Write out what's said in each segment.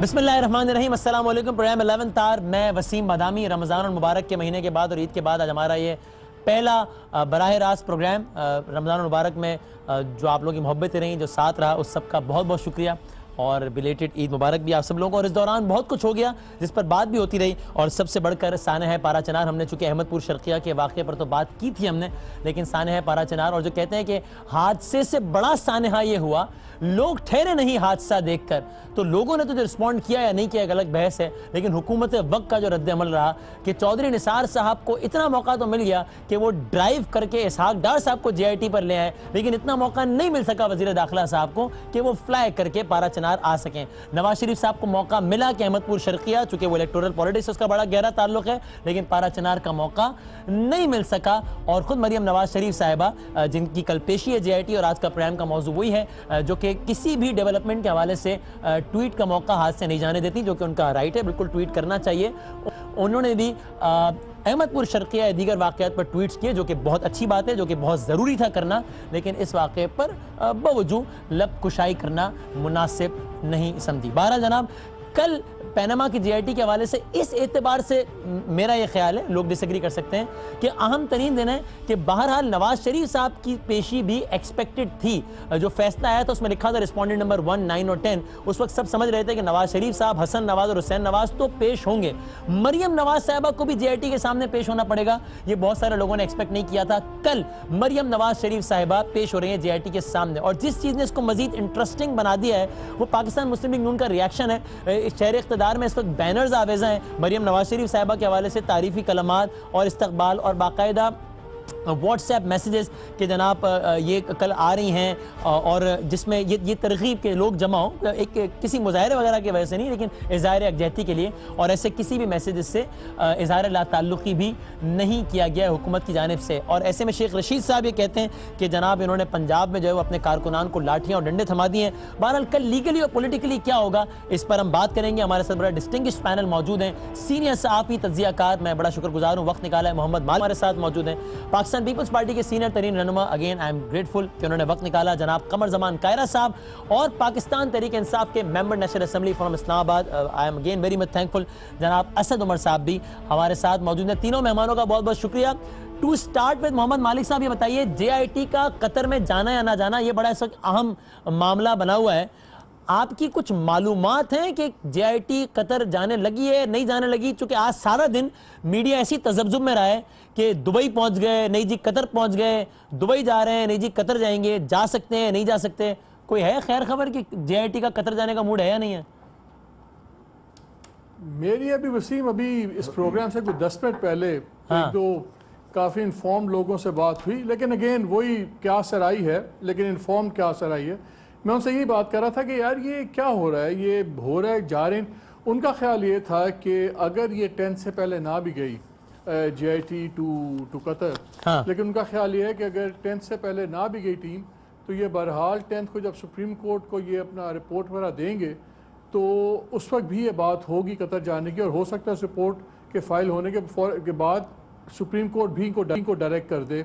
बिस्मिल्लाहिर्रहमानिर्रहीम, अस्सलाम वालेकुम। प्रोग्राम 11 तार, मैं वसीम बादामी। रमज़ान और मुबारक के महीने के बाद और ईद के बाद आज हमारा ये पहला बराह रास्त प्रोग्राम रमज़ान मुबारक में जो आप लोगों की मोहब्बतें रहीं, जो साथ रहा, उस सब का बहुत बहुत शुक्रिया और बिलेटेड ईद मुबारक भी आप सब लोगों को। और इस दौरान बहुत कुछ हो गया जिस पर बात भी होती रही और सबसे बढ़कर साने है पारा चनार। हमने चूँकि अहमदपुर शर्किया के वाक़े पर तो बात की थी हमने, लेकिन साने है पारा चनार और जो कहते हैं कि हादसे से बड़ा सानहा ये हुआ, लोग ठहरे नहीं हादसा देखकर। तो लोगों ने तो जो रिस्पॉन्ड किया या नहीं किया एक अलग बहस है, लेकिन हुकूमत वक्त का जो रद्द-ए-अमल रहा कि चौधरी निसार साहब को इतना मौका तो मिल गया कि वो ड्राइव करके इसहाक डार साहब को JIT पर ले आए, लेकिन इतना मौका नहीं मिल सका वज़ीर दाखिला साहब को कि वो फ्लाई करके पारा चनार आ सकें। नवाज शरीफ साहब को मौका मिला कि अहमदपुर शर्किया, चूंकि वो इलेक्टोरल पॉलिटिक्स उसका बड़ा गहरा ताल्लुक है, लेकिन पारा चनार का मौका नहीं मिल सका। और खुद मरियम नवाज शरीफ साहिबा, जिनकी कल पेशी है JIT और आज का प्रोग्राम का मौजू वही है, जो कि किसी भी डेवलपमेंट के हवाले से ट्वीट का मौका हाथ से नहीं जाने देती, जो कि उनका राइट है, बिल्कुल ट्वीट करना चाहिए। उन्होंने भी अहमदपुर शर्किया या दीगर वाक़यात पर ट्वीट्स किए, जो कि बहुत अच्छी बात है, जो कि बहुत ज़रूरी था करना, लेकिन इस वाक़े पर बावजूद लब कुशाई करना मुनासिब नहीं समझी। बहरहाल जनाब, कल पैनामा की JIT के हवाले से इस एतबार से मेरा ये ख्याल है, लोग डिसएग्री कर सकते हैं, कि अहम तरीन दिन है कि बहरहाल नवाज शरीफ साहब की पेशी भी एक्सपेक्टेड थी। जो फैसला आया था उसमें लिखा था रिस्पॉन्डेंट नंबर 1, 9 और 10, उस वक्त सब समझ रहे थे कि नवाज शरीफ साहब, हसन नवाज और हुसैन नवाज तो पेश होंगे, मरियम नवाज साहबा को भी JIT के सामने पेश होना पड़ेगा। ये बहुत सारे लोगों ने एक्सपेक्ट नहीं किया था। कल मरियम नवाज शरीफ साहिबा पेश हो रही है JIT के सामने, और जिस चीज़ ने इसको मजीद इंटरेस्टिंग बना दिया है वो पाकिस्तान मुस्लिम लीग नून का रिएक्शन है। शहर इख्तिदार में इस वक्त बैनर्स आवेज़ा हैं मरियम नवाज शरीफ साहिबा के हवाले से, तारीफ़ी कलमात और इस्तकबाल और बाकायदा व्हाट्सएप मैसेजेस के जनाब ये कल आ रही हैं, और जिसमें ये तरगीब के लोग जमा हों, एक किसी मुजाहरे वगैरह की वजह से नहीं, लेकिन इज़हार यकजहती के लिए, और ऐसे किसी भी मैसेजेस से इज़हार लाताल्लुक़ी भी नहीं किया गया है हुकूमत की जानिब से। और ऐसे में शेख रशीद साहब ये कहते हैं कि जनाब इन्होंने पंजाब में जो है वो अपने कारकुनान को लाठियाँ और डंडे थमा दिए हैं। बहरहाल कल लीगली और पॉलिटिकली क्या होगा इस पर हम बात करेंगे। हमारे साथ बड़ा डिस्टिंग्विश्ड पैनल मौजूद हैं, सीनियर सहाफ़ी तज्ज़ियाकार, मैं बड़ा शुक्रगुजार हूँ, वक्त निकाला है, मोहम्मद माल हमारे साथ मौजूद हैं, पाकिस्तान पीपल्स पार्टी के सीनियर तरीन रहनुमा, अगेन आई एम ग्रेटफुल कि उन्होंने वक्त निकाला, जनाब कमर जमान कायरा साहब, और पाकिस्तान तहरीक इंसाफ के member national assembly from Islamabad, I am again very much thankful, जनाब असद उमर साहब भी हमारे साथ मौजूद हैं। तीनों मेहमानों का बहुत बहुत शुक्रिया। टू स्टार्ट विद मोहम्मद मालिक साहब, ये बताइए JIT का कतर में जाना या ना जाना, ये बड़ा इस वक्त अहम मामला बना हुआ है। आपकी कुछ मालूमात हैं कि JIT कतर जाने लगी है, नहीं जाने लगी? चूंकि आज सारा दिन मीडिया ऐसी तजब्जुब में रहा है कि दुबई पहुंच गए, नहीं जी कतर पहुंच गए, दुबई जा रहे हैं, नहीं जी कतर जाएंगे, जा सकते हैं, नहीं जा सकते। कोई है खैर खबर कि JIT का कतर जाने का मूड है या नहीं है? मेरी अभी वसीम, अभी इस प्रोग्राम से कुछ 10 मिनट पहले एक दो काफ़ी इन्फॉर्म लोगों से बात हुई, लेकिन अगेन वही क्या सराई है, लेकिन इन्फॉर्म क्या सराई है। मैं उनसे यही बात कर रहा था कि यार ये क्या हो रहा है, ये हो रहा है, जा रहे हैं। उनका ख्याल ये था कि अगर ये 10 से पहले ना भी गई JIT टू कतर, लेकिन उनका ख्याल ये है कि अगर 10 से पहले ना भी गई टीम, तो ये बहरहाल 10 को जब सुप्रीम कोर्ट को ये अपना रिपोर्ट वगैरह देंगे, तो उस वक्त भी ये बात होगी कतर जाने की, और हो सकता है इस रिपोर्ट के फाइल होने के बाद सुप्रीम कोर्ट भी इनको डायरेक्ट कर दे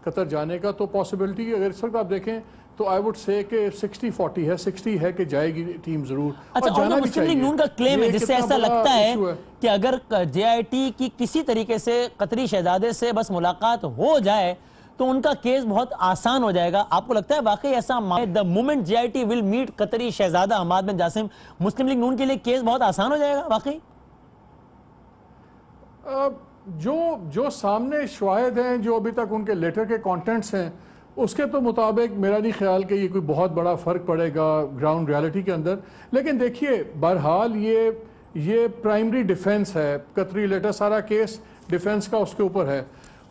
कतर जाने का। तो पॉसिबिलिटी अगर इस वक्त आप देखें तो आई वुड से कि 60-40 है, 60 है कि जाएगी टीम जरूर। अच्छा, और मुस्लिम लीग नून का क्लेम है जिससे ऐसा लगता है कि अगर JIT की किसी तरीके से कतरी शहजादे से बस मुलाकात हो जाए तो उनका केस बहुत आसान हो जाएगा। आपको लगता है वाकई ऐसा? The moment JIT will meet Qatari शहजादा Hamad bin Jasim, Muslim League Noon के लिए केस बहुत आसान हो जाएगा वाकई? जो सामने शवाहिद हैं, जो अभी तक उनके लेटर के कंटेंट्स हैं, उसके तो मुताबिक मेरा नहीं ख्याल कि ये कोई बहुत बड़ा फ़र्क पड़ेगा ग्राउंड रियलिटी के अंदर। लेकिन देखिए, बहरहाल ये प्राइमरी डिफेंस है, कतरी लेटर सारा केस डिफेंस का उसके ऊपर है।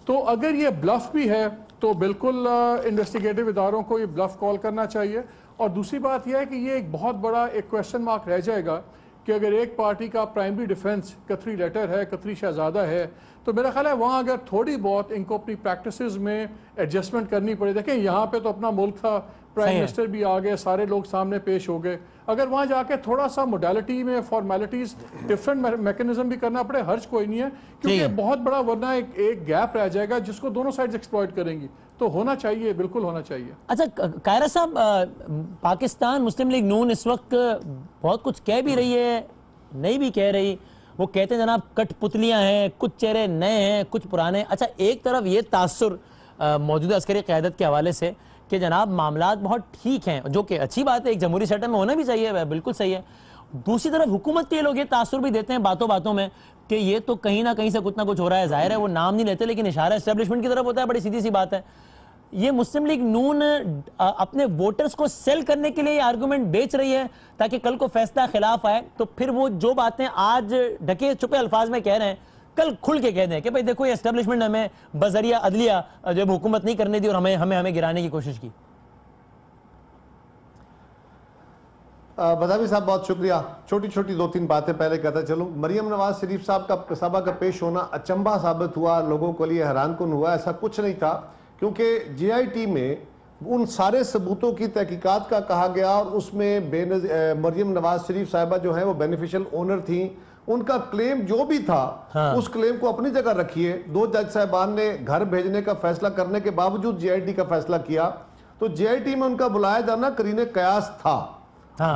तो अगर ये ब्लफ भी है तो बिल्कुल इन्वेस्टिगेटिव इदारों को ये ब्लफ कॉल करना चाहिए। और दूसरी बात यह है कि ये एक बहुत बड़ा एक क्वेश्चन मार्क रह जाएगा कि अगर एक पार्टी का प्राइमरी डिफेंस कतरी लेटर है, कतरी शहजादा है, तो मेरा ख्याल है वहाँ अगर थोड़ी बहुत इनको अपनी प्रैक्टिसेस में एडजस्टमेंट करनी पड़ी। देखें यहाँ पे तो अपना मुल्क था, प्राइम मिनिस्टर भी आ गए, सारे लोग सामने पेश हो गए। अगर वहाँ जाके थोड़ा सा मोडालिटी में फॉर्मेलिटीज डिफरेंट मैकेनिज्म भी करना पड़े, हर्ज कोई नहीं है, क्योंकि बहुत बड़ा वरना एक गैप रह जाएगा जिसको दोनों साइड एक्सप्लॉइट करेंगी। तो होना चाहिए, बिल्कुल होना चाहिए। अच्छा कायरा साहब, पाकिस्तान मुस्लिम लीग नून इस वक्त बहुत कुछ कह भी रही है, नहीं भी कह रही। वो कहते हैं जनाब कठपुतलियां हैं, कुछ चेहरे नए हैं, कुछ पुराने। अच्छा, एक तरफ ये तासुर मौजूदा अस्करी क़यादत के हवाले से कि जनाब मामलात बहुत ठीक हैं, जो कि अच्छी बात है, एक जमहूरी सेटअप में होना भी चाहिए, बिल्कुल सही है। दूसरी तरफ हुकूमत के लोग ये तासुर भी देते हैं बातों बातों में कि ये तो कहीं ना कहीं से कुछ ना कुछ हो रहा है। जाहिर है वो नाम नहीं लेते, लेकिन इशारा एस्टेब्लिशमेंट की तरफ होता है। बड़ी सीधी सी बात है, ये मुस्लिम लीग नून अपने वोटर्स को सेल करने के लिए आर्गुमेंट बेच रही है ताकि कल को फैसला खिलाफ आए तो फिर वो जो बातें आज ढके छुपे अल्फाज में कह रहे हैं, कल खुल के कह दें कि भाई देखो ये एस्टेब्लिशमेंट हमें बजरिया अदलिया जब हुकूमत नहीं करने दी और हमें गिराने की कोशिश की। बदामी साहब बहुत शुक्रिया। छोटी छोटी 2-3 बातें पहले कहता चलूं। मरियम नवाज शरीफ साहब का सभा का पेश होना अचंभा साबित हुआ, लोगों के लिए हैरानकुन हुआ। ऐसा कुछ नहीं था, क्योंकि JIT में उन सारे सबूतों की तहकीकात का कहा गया और उसमें मरियम नवाज शरीफ साहिबा जो है वो बेनिफिशियल ओनर थी। उनका क्लेम जो भी था, उस क्लेम को अपनी जगह रखिए। 2 जज साहिबान ने घर भेजने का फैसला करने के बावजूद JIT का फैसला किया, तो JIT में उनका बुलाया जाना करीने कयास था।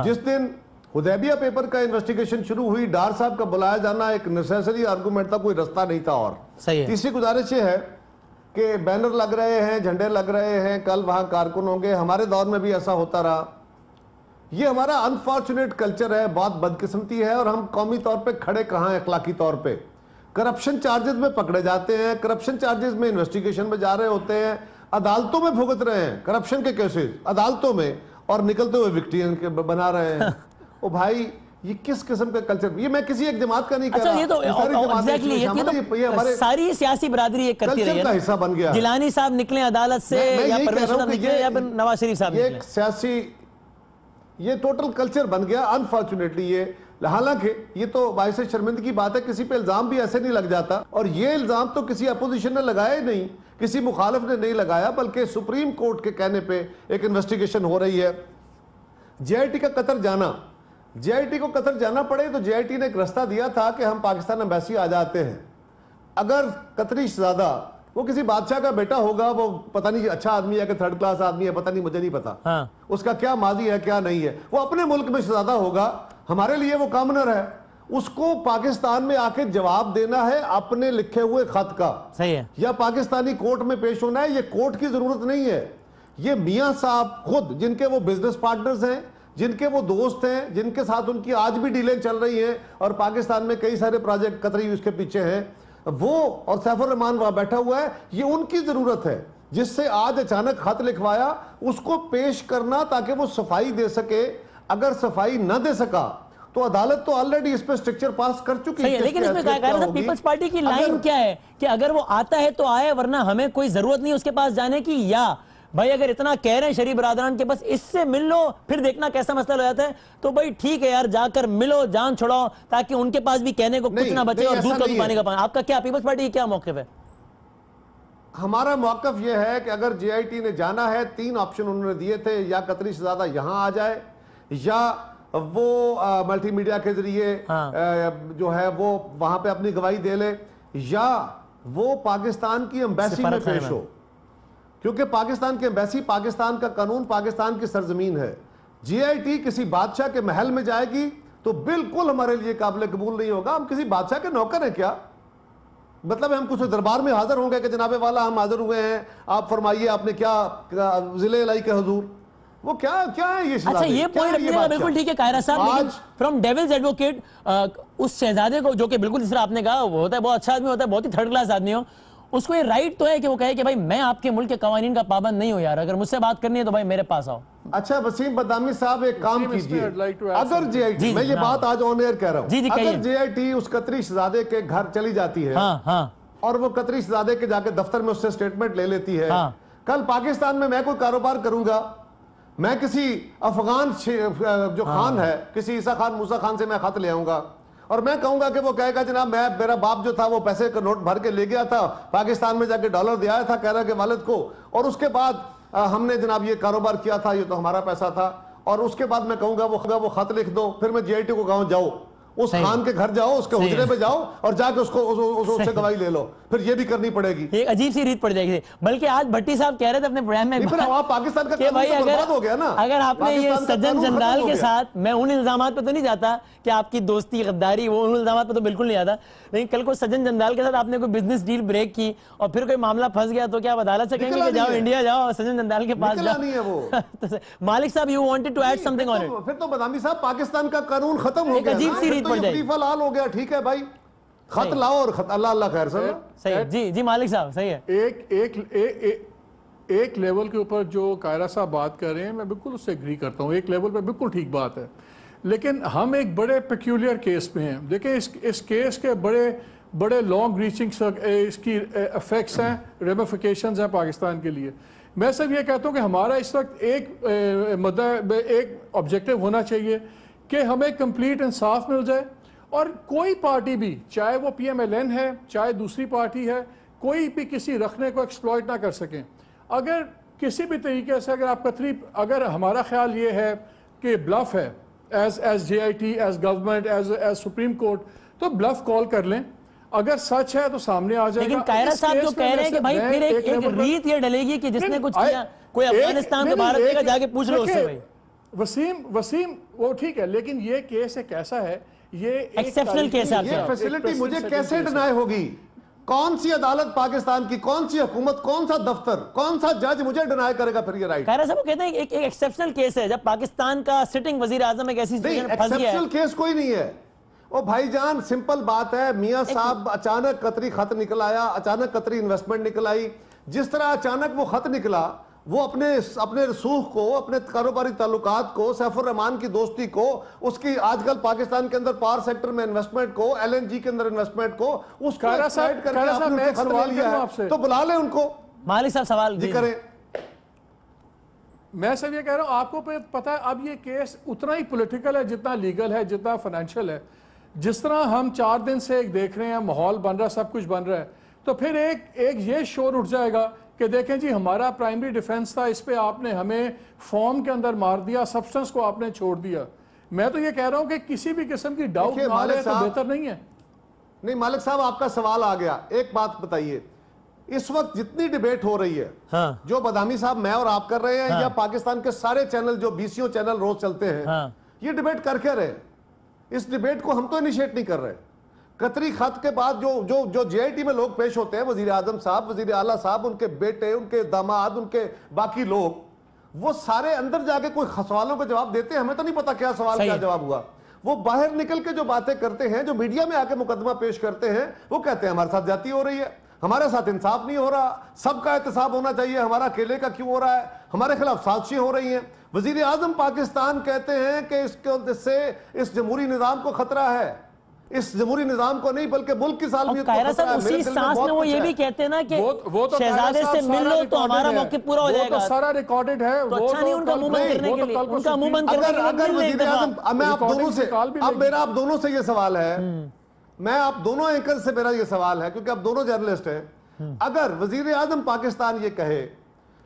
जिस दिन हुदैबिया पेपर का इन्वेस्टिगेशन शुरू हुई, डार साहब का बुलाया जाना एक नेसेसरी आर्गुमेंट था, कोई रास्ता नहीं था। और तीसरी गुजारिश है कि बैनर लग रहे हैं, झंडे लग रहे हैं, कल वहां कारकुन होंगे। हमारे दौर में भी ऐसा होता रहा। ये हमारा अनफॉर्चुनेट कल्चर है, बहुत बदकिस्मती है। और हम कौमी तौर पे खड़े कहाँ हैं अखलाकी तौर पे? करप्शन चार्जेस में पकड़े जाते हैं, करप्शन चार्जेस में इन्वेस्टिगेशन में जा रहे होते हैं, अदालतों में भुगत रहे हैं करप्शन के केसेस अदालतों में, और निकलते हुए विक्टिम के बना रहे हैं। ओ भाई, ये किस किस्म का कल्चर? ये मैं किसी एक जमात का नहीं कह रहा। ये तो ये हमारे सारी सियासी बरादरी ये करती रही है, का हिस्सा बन गया। जिलानी साहब निकले अदालत से या परवेज साहब निकले या नवाज शरीफ साहब निकले, सियासी ये टोटल कल्चर बन गया अनफॉर्चुनेटली। ये हालांकि ये तो बाइस शर्मिंदगी की बात है, किसी पे इल्जाम भी ऐसे नहीं लग जाता। और ये इल्जाम तो किसी अपोजिशन ने लगाया ही नहीं, किसी मुखालिफ ने नहीं लगाया, बल्कि सुप्रीम कोर्ट के कहने पे एक इन्वेस्टिगेशन हो रही है। JIT का कतर जाना, JIT को कतर जाना पड़े तो JIT ने एक रास्ता दिया था कि हम पाकिस्तान एम्बेसी आ जाते हैं। अगर कतरी शहजादा वो किसी बादशाह का बेटा होगा, वो पता नहीं अच्छा आदमी है कि थर्ड क्लास आदमी है, पता नहीं, मुझे नहीं पता उसका क्या माजी है क्या नहीं है, वो अपने मुल्क में शहजादा होगा, हमारे लिए वो कॉमनर है। उसको पाकिस्तान में आके जवाब देना है अपने लिखे हुए खत का, सही है, या पाकिस्तानी कोर्ट में पेश होना है। ये कोर्ट की जरूरत नहीं है, ये मियां साहब खुद, जिनके वो बिजनेस पार्टनर्स हैं, जिनके वो दोस्त हैं, जिनके साथ उनकी आज भी डीलें चल रही हैं और पाकिस्तान में कई सारे प्रोजेक्ट कतरी उसके पीछे हैं, वो और सैफुर रहमान वहां बैठा हुआ है। ये उनकी जरूरत है, जिससे आज अचानक खत लिखवाया, उसको पेश करना ताकि वो सफाई दे सके। अगर सफाई न दे सका तो अदालत तो ऑलरेडी इस पे स्ट्रक्चर पास कर चुकी है। लेकिन इसमें पीपल्स पार्टी की लाइन क्या है कि अगर वो आता है तो आए, वरना हमें कोई जरूरत नहीं उसके पास जाने की। या भाई अगर इतना कह रहे हैं शरीफ बरादरान के बस इससे मिल लो, फिर देखना कैसा मसला हो जाता है, तो भाई ठीक है यार, जाकर मिलो, जान छुड़ाओ, ताकि उनके पास भी कहने को कुछ ना बचे और दूध का पानी का पानी। आपका क्या, पीपल्स पार्टी क्या मौक़िफ़ है? हमारा मौक़िफ़ यह है कि अगर JIT ने जाना है, 3 ऑप्शन उन्होंने दिए थे, या कतरी शहजादा यहां आ जाए, या वो मल्टीमीडिया के जरिए जो है वो वहां पे अपनी गवाही दे ले, या वो पाकिस्तान की एम्बेसी में पेश हो। क्योंकि पाकिस्तान की एम्बेसी, पाकिस्तान का कानून, पाकिस्तान की सरजमीन है। JIT किसी बादशाह के महल में जाएगी तो बिल्कुल हमारे लिए काबिल कबूल नहीं होगा। हम किसी बादशाह के नौकर हैं क्या? मतलब हम कुछ दरबार में हाजिर होंगे कि जनाबे वाला हम हाजिर हुए हैं, आप फरमाइए आपने क्या जिले लाई के हुजूर, वो क्या है ये? अच्छा, ये पॉइंट अपने बिल्कुल ठीक है कायरा साहब, लेकिन फ्रॉम डेविल्स एडवोकेट, उस शहजादे को, जो कि बिल्कुल जिस तरह आपने कहा वो होता है बहुत अच्छा आदमी, होता है बहुत ही थर्ड क्लास आदमी हो, उसको ये राइट तो है कि वो कहे कि भाई मैं आपके मुल्क के कवानीन का पाबंद नहीं हूं यार, अगर मुझसे बात करनी है तो भाई मेरे पास आओ। अच्छा वसीम बदामी साहब, एक काम कीजिए, अगर JIT, मैं ये बात आज ऑन एयर कह रहा हूं, अगर JIT उस कतरी शहजादे के घर चली जाती है और वो कतरी शहजादे के जाके दफ्तर में उससे स्टेटमेंट ले लेती है, कल पाकिस्तान में मैं कोई कारोबार करूंगा, मैं किसी अफगान जो खान है, किसी ईसा खान मूसा खान से मैं खत ले आऊंगा और मैं कहूंगा कि वो कहेगा जनाब मेरा बाप जो था वो पैसे का नोट भर के ले गया था, पाकिस्तान में जाके डॉलर दिया था कह रहा के वालिद को, और उसके बाद हमने जनाब ये कारोबार किया था, ये तो हमारा पैसा था। और उसके बाद मैं कहूंगा वो खत लिख दो, फिर मैं जीआईटी को गाँव जाओ, उस खान के घर जाओ, उसके हुजरे पे जाओ और जाके उससे गवाही ले लो, फिर ये भी करनी पड़ेगी। एक अजीब सी रीत पड़ जाएगी। बल्कि आज भट्टी साहब कह रहे थे अपने प्रोग्राम में पाकिस्तान का कि भाई बर्बाद हो गया ना, अगर आपने ये सज्जन जंदाल के साथ, मैं उन इल्जामात पे तो नहीं जाता कि आपकी दोस्ती गद्दारी, वो उन इल्जामात पे तो बिल्कुल नहीं आता, लेकिन कल को सज्जन जंदाल के साथ आपने कोई बिजनेस डील ब्रेक की और फिर कोई मामला फंस गया तो क्या आप अदालत से कहेंगे कि जाओ इंडिया जाओ और सज्जन जंदाल के पास जाओ? नहीं है वो। Malik sahab you wanted to add something on it. फिर तो बदामी साहब पाकिस्तान का कानून खत्म हो गया, अजीब सी रीत पड़ जाएगी, हो गया। ठीक है भाई, खत लाओ और अल्लाह अल्लाह खैर सर। सही है जी जी मालिक साहब, सही है। एक लेवल के ऊपर जो कायरा साहब बात कर रहे हैं मैं बिल्कुल उससे एग्री करता हूँ, एक लेवल पे बिल्कुल ठीक बात है, लेकिन हम एक बड़े पेक्यूलियर केस में हैं। देखिए इस केस के बड़े लॉन्ग रीचिंग इसकी इफेक्ट्स हैं, रेमिफिकेशंस हैं पाकिस्तान के लिए। मैं सिर्फ ये कहता हूँ कि हमारा इस वक्त एक ऑब्जेक्टिव होना चाहिए कि हमें कंप्लीट इंसाफ मिल जाए, और कोई पार्टी भी, चाहे वो PMLN है चाहे दूसरी पार्टी है, कोई भी किसी रखने को एक्सप्लॉइट ना कर सकें। अगर किसी भी तरीके से अगर हमारा ख्याल ये है कि ब्लफ है as JIT, as government, as supreme court, तो ब्लफ कॉल कर लें। अगर सच है तो सामने आ जाएगा। लेकिन कायरा साहब जो कह रहे हैं कि भाई फिर एक रीत ये डलेगी कि जिसने कुछ किया, कोई अफगानिस्तान को भारत देगा, जाके पूछ लो उससे। भाई वसीम वो ठीक है, लेकिन ये केस एक ऐसा है, ये एक्सेप्शनल केस है। ये फैसिलिटी मुझे कैसे डिनाई होगी? कौन सी अदालत पाकिस्तान की, कौन सी हुकूमत, कौन सा दफ्तर, कौन सा जज मुझे डिनाई करेगा फिर ये राइट? कायरा साहब कहते हैं एक एक्सेप्शनल केस है जब पाकिस्तान का सिटिंग वजीर आजम एक ऐसी सिचुएशन में फंस गया है। एक्सेप्शनल केस कोई नहीं है ओ भाईजान, सिंपल बात है। मियां साहब अचानक कतरी खत निकल आया, अचानक कतरी इन्वेस्टमेंट निकल आई, जिस तरह अचानक वो खत निकला, वो अपने रसूख को, अपने कारोबारी ताल्लुकात को, सैफुर रहमान की दोस्ती को, उसकी आजकल पाकिस्तान के अंदर पावर सेक्टर में इन्वेस्टमेंट को, LNG के अंदर इन्वेस्टमेंट को, उसको एक्साइड करके आपने खत ले लिया है, तो बुला ले उनको। मालिक साहब सवाल जी करें। मैं सब ये कह रहा हूं, आपको पता है अब ये केस उतना ही पॉलिटिकल है जितना लीगल है, जितना फाइनेंशियल है। जिस तरह हम 4 दिन से एक देख रहे हैं, माहौल बन रहा है, सब कुछ बन रहा है, तो फिर एक ये शोर उठ जाएगा कि देखें जी हमारा प्राइमरी डिफेंस था, इस पे आपने हमें फॉर्म के अंदर मार दिया, सब्सटेंस को आपने छोड़ दिया। मैं तो ये कह रहा हूं कि किसी भी किस्म की डाउट ना रहे तो बेहतर नहीं है। नहीं मालिक साहब, आपका सवाल आ गया। एक बात बताइए, इस वक्त जितनी डिबेट हो रही है, हाँ। जो बदामी साहब मैं और आप कर रहे हैं, हाँ। या पाकिस्तान के सारे चैनल जो BCO चैनल रोज चलते हैं, हाँ। ये डिबेट कर क्या रहे? इस डिबेट को हम तो इनिशिएट नहीं कर रहे। कतरी खत के बाद जो JIT में लोग पेश होते हैं, वजीर आजम साहब, वजीर आला साहब, उनके बेटे, उनके दामाद, उनके बाकी लोग, वो सारे अंदर जाके कोई सवालों का जवाब देते हैं। हमें तो नहीं पता क्या सवाल क्या जवाब हुआ। वो बाहर निकल के जो बातें करते हैं, जो मीडिया में आके मुकदमा पेश करते हैं, वो कहते हैं हमारे साथ ज्यादती हो रही है, हमारे साथ इंसाफ नहीं हो रहा, सबका एहतसाब होना चाहिए, हमारा अकेले का क्यों हो रहा है, हमारे खिलाफ साजिशें हो रही हैं। वजीर आजम पाकिस्तान कहते हैं कि इससे इस जमहूरी निजाम को खतरा है, इस जमहूरी निजाम को नहीं बल्कि मुल्क की सालमियत को खतरा है। उसी सांस में वो ये भी कहते हैं ना कि शहजादे से मिल लो तो हमारा मौक़िफ़ पूरा हो जाएगा। वो तो सारा रिकॉर्डेड है। तो अच्छा नहीं उनका मुंह बंद करने के लिए, उनका मुंह बंद करने के लिए। अगर वजीर आजम, मैं आप दोनों से, अब मेरा आप दोनों से ये सवाल है, मैं आप दोनों एंकर से मेरा ये सवाल है, क्योंकि आप दोनों जर्नलिस्ट हैं, अगर वजीर आजम पाकिस्तान ये कहे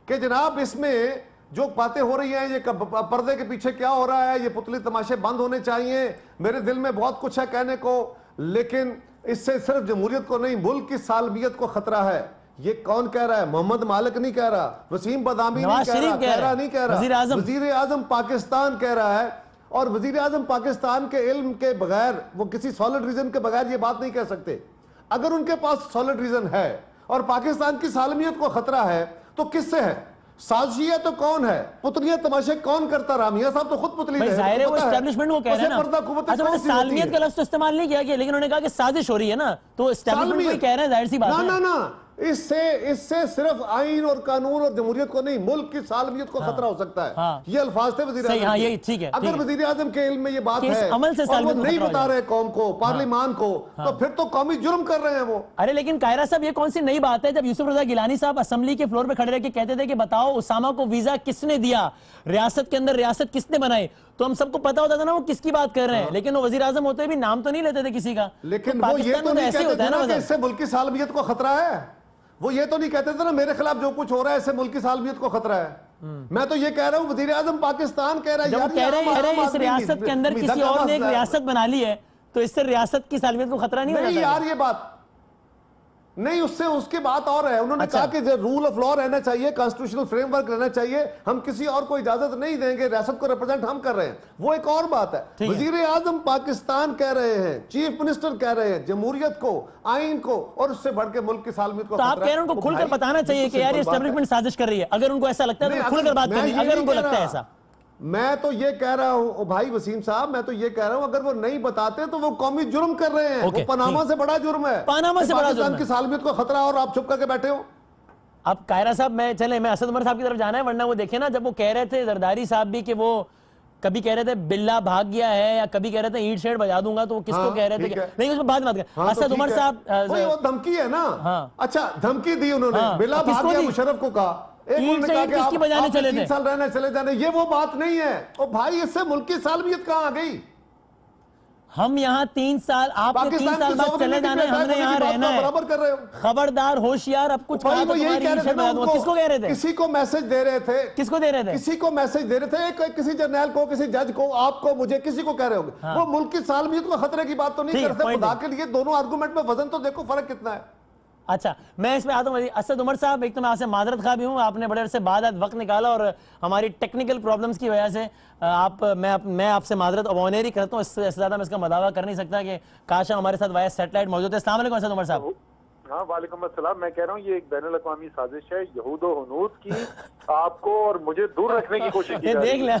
कि जनाब इसमें जो बातें हो रही हैं, ये पर्दे के पीछे क्या हो रहा है, ये पुतली तमाशे बंद होने चाहिए, मेरे दिल में बहुत कुछ है कहने को, लेकिन इससे सिर्फ जमहूरियत को नहीं मुल्क की सालमियत को खतरा है, ये कौन कह रहा है? मोहम्मद मालिक नहीं कह रहा, वसीम बदामी नहीं कह रहा, नहीं कह रहा, वजीर आजम पाकिस्तान कह रहा है। और वजीर आजम पाकिस्तान के इल्म के बगैर, वो किसी सॉलिड रीजन के बगैर ये बात नहीं कह सकते। अगर उनके पास सॉलिड रीजन है और पाकिस्तान की सालमियत को खतरा है, तो किससे है? साजिया तो कौन है? पुतलियां तमाशे कौन करता रहा? मियां साहब तो खुद पुतली है। जाहिर है वो एस्टैब्लिशमेंट वो कह रहे हैं ना। अच्छा मैंने सालमियत का लफ्ज़ तो इस्तेमाल नहीं किया, लेकिन उन्होंने कहा कि साजिश हो रही है ना, तो एस्टैब्लिशमेंट भी कह रहे हैं, जाहिर सी बात है। ना इससे सिर्फ आइन और कानून और जमहूरियत को नहीं, मुल्क की सालमियत को खतरा हो सकता है। ये अल्फाज थे वजीर आज़म। ये ठीक है। अगर वजीर आज़म के इल्म में ये बात है अमल से और वो नहीं बता रहे कौम को, पार्लिमान को, तो फिर तो कौमी जुर्म कर रहे हैं वो। अरे लेकिन कायरा साहब, ये कौन सी नई बात है जब यूसुफ रजा गिलानी साहब असेंबली के फ्लोर पे खड़े रह के कहते थे कि बताओ उसामा को वीजा किसने दिया, रियासत के अंदर रियासत किसने बनाई, तो हम सबको पता होता था ना वो किसकी बात कर रहे हैं। लेकिन वो वजीर आज़म होते भी नाम तो नहीं लेते थे किसी का। लेकिन वो ये तो नहीं कहते थे ना कि इससे मुल्क की सालमियत को खतरा है। वो ये तो नहीं कहते थे ना मेरे खिलाफ जो कुछ हो रहा है इससे मुल्क की सालमियत को खतरा है। मैं तो ये कह रहा हूँ वजीर आज़म पाकिस्तान कह रहा है जब कह रहे हैं इस रियासत के अंदर किसी और ने एक रियासत बना ली है तो इससे रियासत की सालमियत को खतरा नहीं होता यार। ये बात नहीं, उससे उसकी बात और है। उन्होंने कहा कि रूल ऑफ लॉ रहना चाहिए, कॉन्स्टिट्यूशनल फ्रेमवर्क रहना चाहिए, हम किसी और को इजाजत नहीं देंगे, रियासत को रिप्रेजेंट हम कर रहे हैं, वो एक और बात है। वजीर आजम पाकिस्तान कह रहे हैं, चीफ मिनिस्टर कह रहे हैं जमहूरियत को, आइन को, और उससे बढ़ के मुल्क की सालमियत को। तो आप कह रहे हैं उनको खुलकर बताना चाहिए कि यार ये एस्टेब्लिशमेंट साजिश कर रही है। अगर उनको ऐसा लगता है तो खुलकर बात करिए, अगर उनको लगता है ऐसा। मैं तो ये कह रहा हूं भाई वसीम साहब, मैं तो ये कह रहा हूं अगर वो नहीं बताते तो वो कौमी जुर्म कर रहे हैं। वो पनामा से बड़ा जुर्म है, पनामा से बड़ा जुर्म की सालमियत को खतरा और आप चुप करके बैठे हो। अब कायरा साहब मैं असद उमर साहब की तरफ जाना है, वरना वो देखे ना जब वो कह रहे थे जरदारी साहब भी कि वो कभी कह रहे थे बिल्ला भाग गया है या कभी कह रहे थे ईंट शेड बजा दूंगा, तो वो किसको कह रहे थे? नहीं उसमें बाद में असद उमर साहब वो धमकी है ना। अच्छा धमकी दी उन्होंने, बिल्ला भाग गया मुशर्रफ को कहा, किसकी बजाने चले थे, 3 साल रहने चले जाने, ये वो बात नहीं है। ओ भाई इससे मुल्क की सालमियत कहां आ गई? हम यहाँ 3 साल, आपके 3 साल बाद चले जाने, हमने यहाँ रहना है। बराबर कर रहे हो। खबरदार होशियार, अब कुछ भाई वो यही कह रहे थे ना, किसको कह रहे थे? किसी को मैसेज दे रहे थे। किसको दे रहे थे? किसी को मैसेज दे रहे थे, किसी जर्नल को, किसी जज को, आपको, मुझे, किसी को कह रहे होंगे। वो मुल्क की सालमियत को खतरे की बात तो नहीं करते। खुदा के लिए दोनों आर्गुमेंट में वजन तो देखो, फर्क कितना है। अच्छा मैं इसमें आता हूँ असद उमर साहब, एक तो मैं आपसे माजरत खा भी हूँ, आपने बड़े अरसे बाद वक्त निकाला और हमारी टेक्निकल प्रॉब्लम्स की वजह से मैं आपसे माजरत ऑनर ही करता हूँ, इससे ज़्यादा मैं इसका मदावा कर नहीं सकता कि काश हमारे साथ वाया सेटेलाइट मौजूद है। अस्सलाम वालेकुम असद उमर साहब। हाँ वालेकुम अस्सलाम। मैं कह रहा हूँ ये एक बैनुल अक़वामी साजिश है यहूद और हुनूद की, आपको और मुझे दूर रखने की कोशिश की। देख ले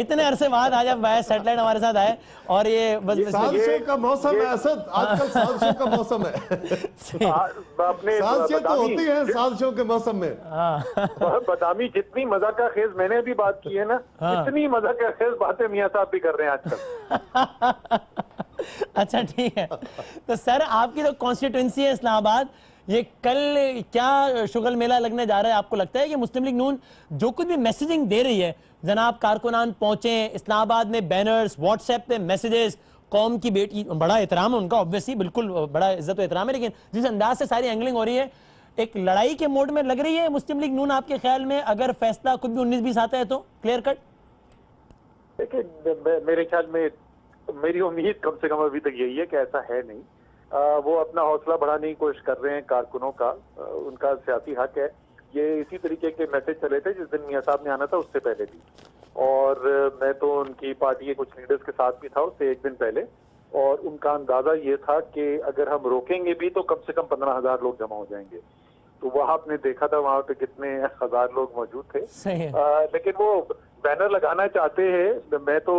इतने अरसे बाद आज आप वाया सेटेलाइट हमारे साथ आए और ये साजिशों का मौसम है असद, आजकल साजिशों का मौसम है। साजिशें तो होती हैं साजिशों के मौसम में। बदामी जितनी मजा का खेज मैंने अभी बात की है ना, इतनी मजा का खेज बातें मियां साहब भी कर रहे हैं आजकल। अच्छा ठीक है, तो सर आपकी तो कॉन्स्टिट्यूंसी है इस्लामाबाद, ये कल क्या शुगल मेला लगने जा रहा है? आपको लगता है कि मुस्लिम लीग नून जो कुछ भी मैसेजिंग दे रही है, जनाब कारकुनान पहुंचे इस्लामाबाद में, बैनर्स, व्हाट्सएप पे मैसेजेस, कौम की बेटी, बड़ा एहतराम है उनका ऑब्वियसली, बिल्कुल बड़ा इज्जत एहतराम है, लेकिन जिस अंदाज से सारी एंगलिंग हो रही है एक लड़ाई के मोड में लग रही है मुस्लिम लीग नून आपके ख्याल में? अगर फैसला खुद भी 19-20 आता है तो क्लियर कट? देखिए मेरे ख्याल में मेरी उम्मीद कम से कम अभी तक यही है कि ऐसा है नहीं। वो अपना हौसला बढ़ाने की कोशिश कर रहे हैं कारकुनों का, उनका सियासी हक है। ये इसी तरीके के मैसेज चले थे जिस दिन मियां साहब ने आना था उससे पहले भी, और मैं तो उनकी पार्टी के कुछ लीडर्स के साथ भी था उससे एक दिन पहले, और उनका अंदाजा ये था कि अगर हम रोकेंगे भी तो कम से कम 15,000 लोग जमा हो जाएंगे। तो वहां आपने देखा था वहां पे कितने हजार लोग मौजूद थे। लेकिन वो बैनर लगाना चाहते हैं। मैं तो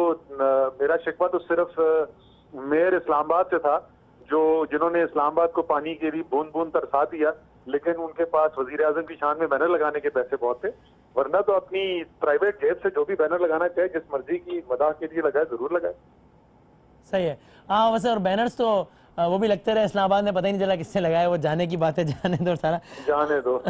मेरा शिकवा तो सिर्फ मेयर इस्लामाबाद से था, जिन्होंने इस्लामाबाद को पानी के लिए बूंद बूंद तरसा दिया, लेकिन उनके पास वजीर आजम की शान में बैनर लगाने के पैसे बहुत थे। वरना तो अपनी प्राइवेट जेब से जो भी बैनर लगाना चाहे, जिस मर्जी की मदाह के लिए लगाए, जरूर लगाए। सही है। हाँ वैसे और बैनर्स तो वो भी लगते रहे इस्लामाबाद में, पता ही नहीं चला किससे लगाया, वो जाने की बात है, जाने दो सारा जाने दो।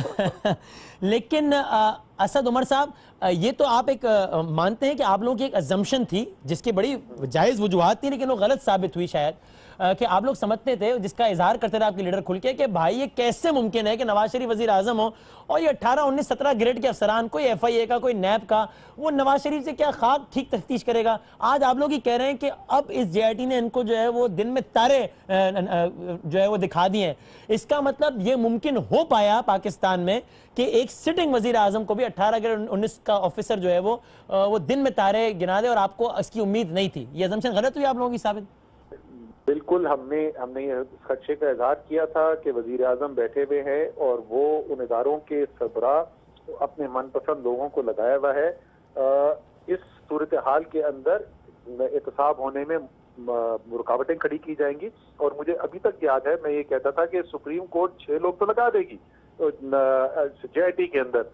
लेकिन असद उमर साहब, ये तो आप एक मानते हैं कि आप लोगों की एक अजम्पशन थी जिसकी बड़ी जायज़ वजूहात थी, लेकिन वो गलत साबित हुई शायद, कि आप लोग समझते थे, जिसका इजहार करते थे आपके लीडर खुल के, कि भाई ये कैसे मुमकिन है कि नवाज शरीफ वजीर आजम हो और ये 18, 19, 17 ग्रेड के अफसरान, कोई FIA का, कोई नैब का, वो नवाज शरीफ से क्या खाक ठीक तफ्तीश करेगा? आज आप लोग ही कह रहे हैं कि अब इस JIT ने इनको जो है वो दिन में तारे जो है वो दिखा दिए हैं। इसका मतलब ये मुमकिन हो पाया पाकिस्तान में कि एक सिटिंग वजीर आजम को भी 18 ग्रेड 19 का ऑफिसर जो है वो दिन में तारे गिना दे, और आपको इसकी उम्मीद नहीं थी। ये अजम्पशन गलत हुई आप लोगों की साबित? बिल्कुल, हमने इस खदशे का इजहार किया था कि वजीर आजम बैठे हुए हैं और वो उन इदारों के सरबरा अपने मनपसंद लोगों को लगाया हुआ है। इस सूरत हाल के अंदर एहतसाब होने में रुकावटें खड़ी की जाएंगी। और मुझे अभी तक याद है, मैं ये कहता था कि सुप्रीम कोर्ट 6 लोग तो लगा देगी JIT के अंदर,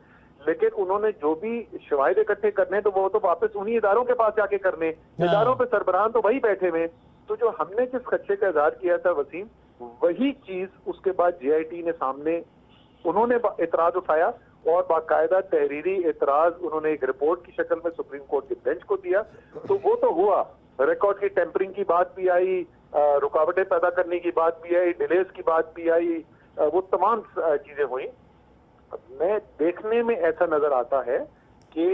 लेकिन उन्होंने जो भी शवाहिद इकट्ठे करने तो वो तो वापस उन्हीं इदारों के पास जाके करने, इदारों पे सरबराहान तो वही बैठे हुए। तो जो हमने जिस खदशे का इजहार किया था वसीम, वही चीज उसके बाद JIT ने सामने उन्होंने इतराज उठाया और बाकायदा तहरीरी इतराज उन्होंने एक रिपोर्ट की शक्ल में सुप्रीम कोर्ट के बेंच को दिया। तो वो तो हुआ, रिकॉर्ड की टेम्परिंग की बात भी आई, रुकावटें पैदा करने की बात भी आई, डिलेज की बात भी आई, वो तमाम चीजें हुई। मैं देखने में ऐसा नजर आता है कि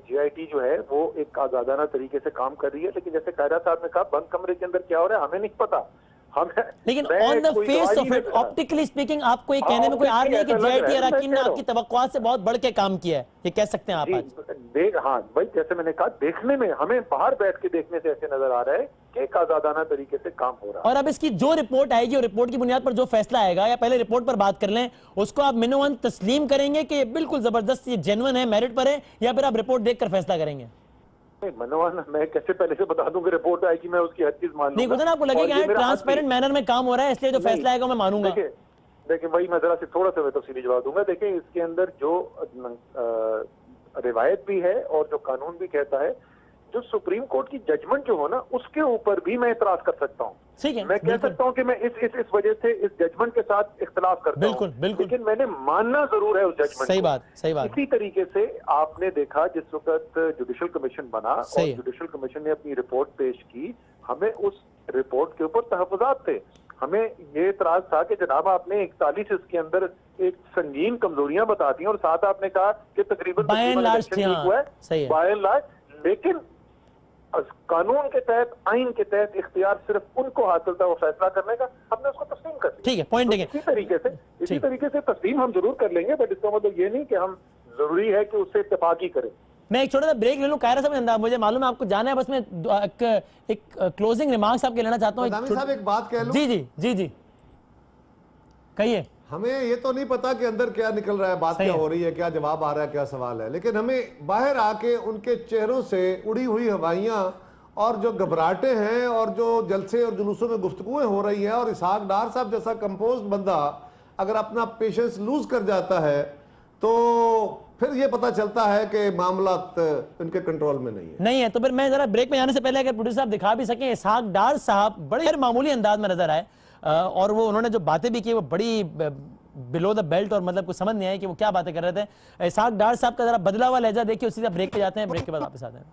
JIT जो है वो एक आजादाना तरीके से काम कर रही है, लेकिन जैसे कायरा साहब ने कहा बंद कमरे के अंदर क्या हो रहा है हमें नहीं पता। लेकिन on the face of it, optically speaking, आपको ये कहने में कोई आर नहीं है कि JIT अरकान ने आपकी तवक्कुआत से बहुत बढ़ के काम किया है, ये कह सकते हैं आप आज? हाँ भाई, जैसे मैंने कहा, देखने में हमें बाहर बैठ के देखने से ऐसे नजर आ रहा है कि एक आजादाना तरीके से काम हो रहा है। और अब इसकी जो रिपोर्ट आएगी और रिपोर्ट की बुनियाद पर जो फैसला आएगा, या पहले रिपोर्ट पर बात कर लें, उसको आप मिनोवन तस्लीम करेंगे कि ये बिल्कुल जबरदस्त, ये जेन्युइन है, मेरिट पर है, या फिर आप रिपोर्ट देखकर फैसला करेंगे? मनोवन मैं कैसे पहले से बता दूं कि रिपोर्ट आएगी मैं उसकी हर चीज मान लूंगा। नहीं, आपको लगेगा ट्रांसपेरेंट मैनर में काम हो रहा है, इसलिए जो फैसला आएगा मैं मानूंगा। देखिए वही मैं जरा से थोड़ा सा मैं तफसीली जवाब दूंगा। देखिए इसके अंदर जो रिवायत भी है और जो कानून भी कहता है, जो सुप्रीम कोर्ट की जजमेंट जो हो ना, उसके ऊपर भी मैं इतराज कर सकता हूँ। मैं कह सकता हूँ कि मैं इस वजह से इस जजमेंट के साथ इख्तलाफ करता हूँ, लेकिन मैंने मानना जरूर है उस जजमेंट। सही बात, सही बात। इसी तरीके से आपने देखा जिस वक्त जुडिशल कमीशन बना और जुडिशल कमीशन ने अपनी रिपोर्ट पेश की, हमें उस रिपोर्ट के ऊपर तहफुजात थे। हमें ये इतराज था कि जनाब आपने 41 इसके अंदर एक संगीन कमजोरियां बता दी और साथ आपने कहा कि तकरीबन बाय एंड लार्ज, लेकिन कानून के तहत, आइन के तहत इख्तियार सिर्फ उनको हासिल था वो फैसला करने का, हमने उसको तस्लीम कर दिया। ठीक है, पॉइंट देंगे। इसी तरीके से तस्लीम हम जरूर कर लेंगे, बट इसका मतलब ये नहीं कि हम जरूरी है कि उससे इत्तेफाक ही करें। मैं एक छोटा सा ब्रेक ले लूं, कायरा साहब, मुझे मालूम है आपको जाना है, बस मैं एक क्लोजिंग रिमार्क्स आपके लेना चाहता हूं। एक बात कह लूं? जी कहिए। हमें ये तो नहीं पता कि अंदर क्या निकल रहा है, बात क्या हो रही है, क्या जवाब आ रहा है, क्या सवाल है, लेकिन हमें बाहर आके उनके चेहरों से उड़ी हुई हवाइयां और जो घबराहटें हैं और जो जलसे और जुलूसों में गुफ्तगुएं हो रही हैं, और इसहाक डार साहब जैसा कंपोज्ड बंदा अगर अपना पेशेंस लूज कर जाता है तो फिर ये पता चलता है कि मामला इनके कंट्रोल में नहीं है। तो फिर मैं जरा ब्रेक में जाने से पहले अगर प्रोड्यूसर साहब दिखा भी सकें, इसहाक डार साहब बड़े मामूली अंदाज में नजर आए और वो उन्होंने जो बातें भी की वो बड़ी बिलो द बेल्ट, और मतलब कुछ समझ नहीं आया कि वो क्या बातें कर रहे थे। इसहाक डार साहब का जरा बदला हुआ लहजा देखिए, उसी से ब्रेक पे जाते हैं, ब्रेक के बाद वापस आते हैं।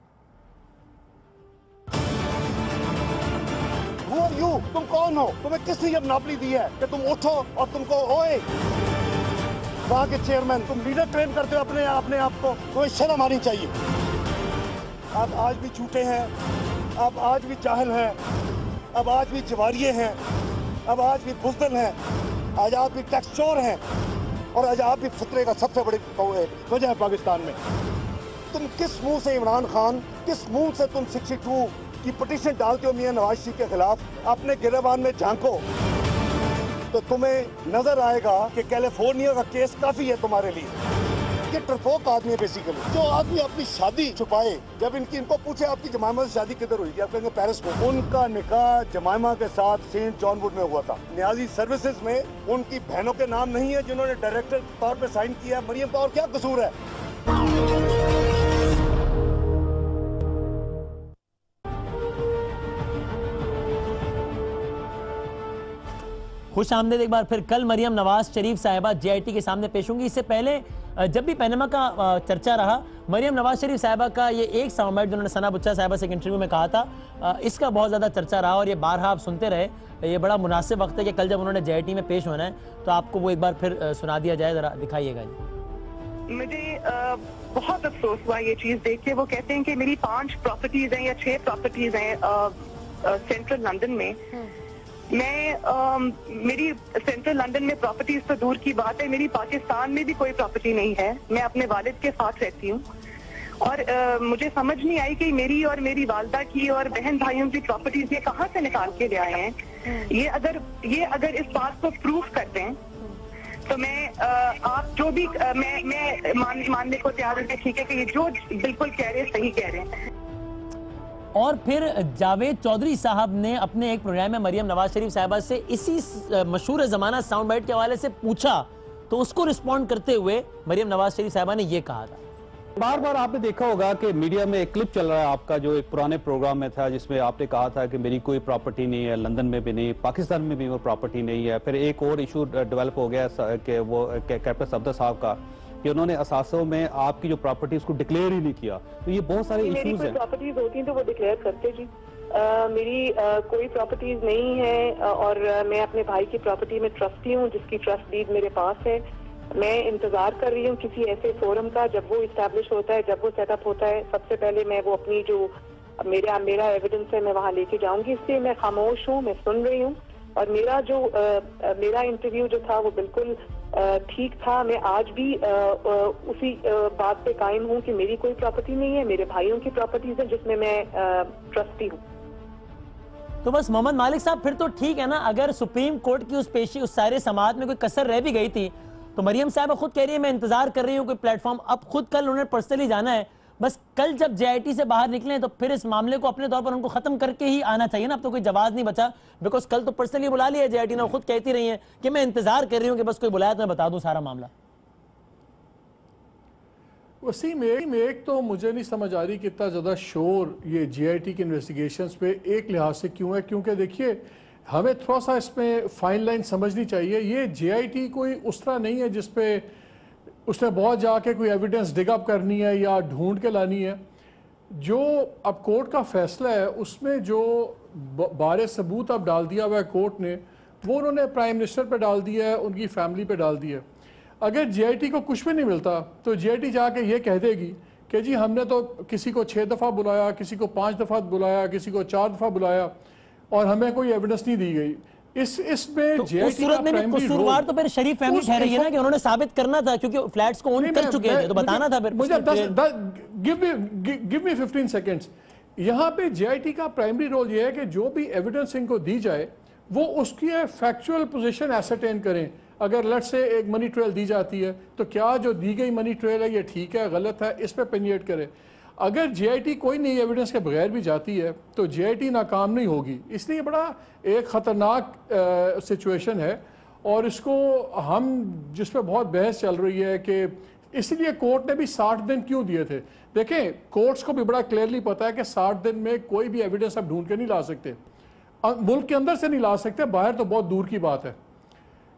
तुम कौन हो? तुम्हें किसने ये मोनोपोली दी है कि तुम उठो और तुमको ओए वहां के चेयरमैन, तुम लीडर ट्रेन करते हो अपने आप को, तुम्हें शर्म आनी चाहिए। आप आज भी झूठे हैं, आप आज भी जाहिल हैं, अब आज भी जवारिये हैं, अब आज भी बुज़दिल हैं, आज आप भी टैक्स चोर हैं, और आज आप भी फितरे का सबसे बड़ी वजह है पाकिस्तान में। तुम किस मुंह से इमरान खान, किस मुंह से तुम 62 की पिटीशन डालते हो मियां नवाज शरीफ के खिलाफ? अपने गिरबान में झांको तो तुम्हें नजर आएगा कि कैलिफोर्निया का केस काफी है तुम्हारे लिए। ये डरपोक आदमी है बेसिकली, जो आदमी अपनी शादी छुपाए। जब इनको पूछे आपकी जमाइमा से शादी किधर हुई थी, आप कहेंगे पेरिस में। उनका निकाह जमाइमा के साथ सेंट जॉन वुड में हुआ था। न्याजी सर्विसेज में उनकी बहनों के नाम नहीं है जिन्होंने डायरेक्टर तौर पे साइन किया। मरियम का और क्या कसूर है? खुश आमदेद एक बार फिर। कल मरियम नवाज शरीफ साहिबा JIT के सामने पेश होंगी। इससे पहले जब भी पैनमा का चर्चा रहा, मरियम नवाज शरीफ साहिबा का ये एक साउंड बाइट जिन्होंने सना बुच्चा साहिबा से एक इंटरव्यू में कहा था, इसका बहुत ज़्यादा चर्चा रहा और ये बारहा आप सुनते रहे। ये बड़ा मुनासिब वक्त है कि कल जब उन्होंने JIT में पेश होना है तो आपको वो एक बार फिर सुना दिया जाए, ज़रा दिखाइएगा जी। मुझे बहुत अफसोस हुआ ये चीज़ देख के। वो कहते हैं कि मेरी 5 प्रॉपर्टीज़ हैं या 6 प्रॉपर्टीज़ हैं सेंट्रल लंदन में। मेरी सेंट्रल लंदन में प्रॉपर्टीज तो दूर की बात है, मेरी पाकिस्तान में भी कोई प्रॉपर्टी नहीं है। मैं अपने वालिद के साथ रहती हूँ और मुझे समझ नहीं आई कि मेरी और मेरी वालदा की और बहन भाइयों की प्रॉपर्टीज ये कहाँ से निकाल के ले आए हैं। ये अगर इस बात को प्रूफ कर दें तो मैं आप जो भी मैं मानने को तैयार हूँ। ठीक है कि ये जो बिल्कुल कह रहे हैं सही कह रहे हैं। और फिर जावेद चौधरी साहब ने अपने एक प्रोग्राम में मरियम नवाज शरीफ साहिबा से इसी मशहूर ज़माना साउंड बाइट के हवाले से पूछा, तो उसको रिस्पॉन्ड करते हुए मरियम नवाज शरीफ साहिबा ने यह कहा था। बार बार आपने देखा होगा कि मीडिया में एक क्लिप चल रहा है आपका, जो एक पुराने प्रोग्राम में था, जिसमें आपने कहा था कि मेरी कोई प्रॉपर्टी नहीं है, लंदन में भी नहीं, पाकिस्तान में भी वो प्रॉपर्टी नहीं है। फिर एक और इशू डेवलप हो गया कि वो कैप्टन सफदर साहब का, कि उन्होंने असासों में आपकी जो प्रॉपर्टी उसको डिक्लेयर ही नहीं किया। तो ये बहुत सारे इश्यूज हैं। प्रॉपर्टीज होती तो वो डिक्लेयर करते जी। मेरी कोई प्रॉपर्टीज नहीं है और मैं अपने भाई की प्रॉपर्टी में ट्रस्टी हूँ, जिसकी ट्रस्ट डीड मेरे पास है। मैं इंतजार कर रही हूँ किसी ऐसे फोरम का, जब वो इस्टेब्लिश होता है, जब वो सेटअप होता है, सबसे पहले मैं वो अपनी जो मेरा एविडेंस है मैं वहाँ लेके जाऊंगी। इसलिए मैं खामोश हूँ, मैं सुन रही हूँ। और मेरा इंटरव्यू जो था वो बिल्कुल ठीक था। मैं आज भी उसी बात पे कायम हूँ कि मेरी कोई प्रॉपर्टी नहीं है, मेरे भाइयों की प्रॉपर्टीज है जिसमें मैं ट्रस्टी हूँ। तो बस मोहम्मद मालिक साहब, फिर तो ठीक है ना। अगर सुप्रीम कोर्ट की उस पेशी, उस सारे समाअत में कोई कसर रह भी गई थी, तो मरियम साहब खुद कह रही है मैं इंतजार कर रही हूँ कोई प्लेटफॉर्म। अब खुद कल उन्होंने पर्सनली जाना है, बस कल जब JIT से बाहर निकले तो फिर इस मामले को अपने तौर पर उनको खत्म करके ही आना चाहिए ना। अब तो कोई जवाब नहीं बचा, बिकॉज कल तो पर्सनली बुला लिया JIT ने। खुद कहती रही है कि मैं इंतजार कर रही हूँ कि बस कोई बुलाया तो मैं बता दूं सारा मामला। वसीम, एक तो मुझे नहीं समझ आ रही कि इतना ज़्यादा शोर ये JIT की इन्वेस्टिगेशंस पे एक लिहाज से क्यों है, क्योंकि देखिए हमें थोड़ा सा इसमें फाइन लाइन समझनी चाहिए। ये JIT कोई उस तरह नहीं है जिसपे उसने बहुत जाके कोई एविडेंस डिगअप करनी है या ढूंढ के लानी है। जो अब कोर्ट का फैसला है उसमें जो बारे सबूत अब डाल दिया हुआ है कोर्ट ने, वो उन्होंने प्राइम मिनिस्टर पे डाल दिया है, उनकी फैमिली पे डाल दिया है। अगर JIT को कुछ भी नहीं मिलता तो JIT जाके ये कह देगी कि जी हमने तो किसी को 6 दफ़ा बुलाया, किसी को 5 दफ़ा बुलाया, किसी को 4 दफ़ा बुलाया और हमें कोई एविडेंस नहीं दी गई। इसमें तो उस सूरत में भी कसूरवार तो फिर शरीफ फैमिली ठहरी है ना, कि उन्होंने साबित करना था, क्योंकि फ्लैट्स को ओन कर चुके थे, तो बताना था। फिर मुझे गिव मी 15 सेकेंड्स। यहाँ पे JIT का प्राइमरी रोल ये है कि जो भी एविडेंस इनको दी जाए वो उसकी फैक्चुअल पोजीशन एसरटेन करें। अगर लेट से एक मनी ट्रेल दी जाती है तो क्या जो दी गई मनी ट्रेल है ये ठीक है, गलत है, इस पर पेनिएट करें। अगर JIT कोई नई एविडेंस के बगैर भी जाती है तो JIT नाकाम नहीं होगी। इसलिए बड़ा एक ख़तरनाक सिचुएशन है और इसको हम जिस पर बहुत बहस चल रही है कि इसलिए कोर्ट ने भी 60 दिन क्यों दिए थे। देखें, कोर्ट्स को भी बड़ा क्लियरली पता है कि 60 दिन में कोई भी एविडेंस आप ढूंढ के नहीं ला सकते, मुल्क के अंदर से नहीं ला सकते, बाहर तो बहुत दूर की बात है।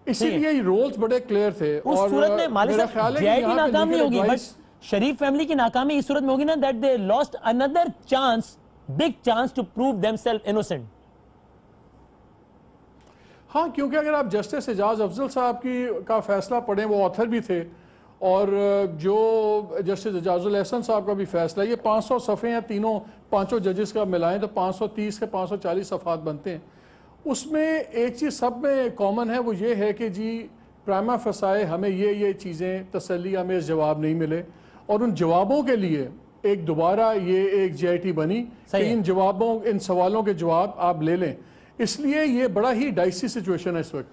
इसीलिए ये रोल्स बड़े क्लियर थे। उस सूरत में मालिक साहब JIT नाकाम नहीं होगी, बट शरीफ फैमिली की नाकामी इस सूरत में होगी ना, that they lost another chance, big chance to prove themselves innocent. हाँ, क्योंकि अगर आप जस्टिस एजाज अफजल साहब का फैसला पढ़ें, वो ऑथर भी थे, और जो जस्टिस एजाजुल एहसन साहब का भी फैसला, ये 500 सफ़े हैं, तीनों 5 जजेस का मिलाएं तो 530 के 540 सफ़ात बनते हैं। उसमें एक चीज़ सब में कॉमन है, वो ये है कि जी प्राइमा फसाए हमें ये चीज़ें तसल्ली हमें जवाब नहीं मिले, और उन जवाबों के लिए एक दोबारा ये एक JIT बनी कि इन जवाबों, इन सवालों के जवाब आप ले लें। इसलिए ये बड़ा ही डाइसी सिचुएशन है इस वक्त।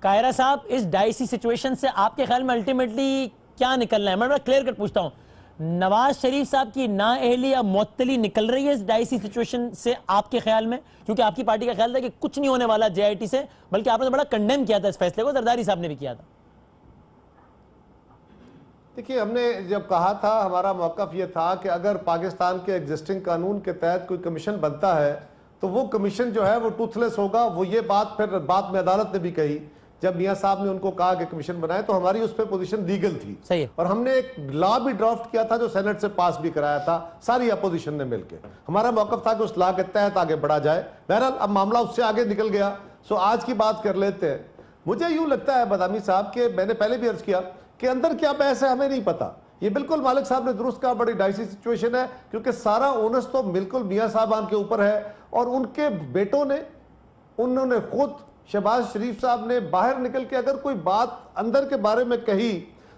कायरा साहब, इस डाइसी सिचुएशन से आपके ख्याल में अल्टीमेटली क्या निकलना है? मैं बड़ा क्लियर कट पूछता हूँ, नवाज शरीफ साहब की नाअहली या मुअत्तली निकल रही है इस डाइसी सिचुएशन से आपके ख्याल में? क्योंकि आपकी पार्टी का ख्याल था कि कुछ नहीं होने वाला JIT से, बल्कि आपने तो बड़ा कंडेम किया था इस फैसले को, जरदारी साहब ने भी किया था। देखिए, हमने जब कहा था, हमारा मौक़िफ़ ये था कि अगर पाकिस्तान के एग्जिस्टिंग कानून के तहत कोई कमीशन बनता है तो वो कमीशन जो है वो टूथलेस होगा। वो ये बात फिर बाद में अदालत ने भी कही, जब मियां साहब ने उनको कहा कि कमीशन बनाए, तो हमारी उस पर पोजीशन लीगल थी। सही है। और हमने एक लॉ भी ड्राफ्ट किया था जो सेनेट से पास भी कराया था, सारी अपोजिशन ने मिलकर। हमारा मौक़िफ़ था कि उस लॉ के तहत आगे बढ़ा जाए। बहरहाल अब मामला उससे आगे निकल गया। सो आज की बात कर लेते हैं। मुझे यूं लगता है बदामी साहब के, मैंने पहले भी अर्ज किया कि अंदर क्या बहस है हमें नहीं पता। ये बिल्कुल मालिक साहब ने दुरुस्त कहा, बड़ी डाइसी सिचुएशन है, क्योंकि सारा ओनस तो बिल्कुल मियां साहबान के ऊपर है। और उनके बेटों ने, उन्होंने खुद शहबाज शरीफ साहब ने बाहर निकल के अगर कोई बात अंदर के बारे में कही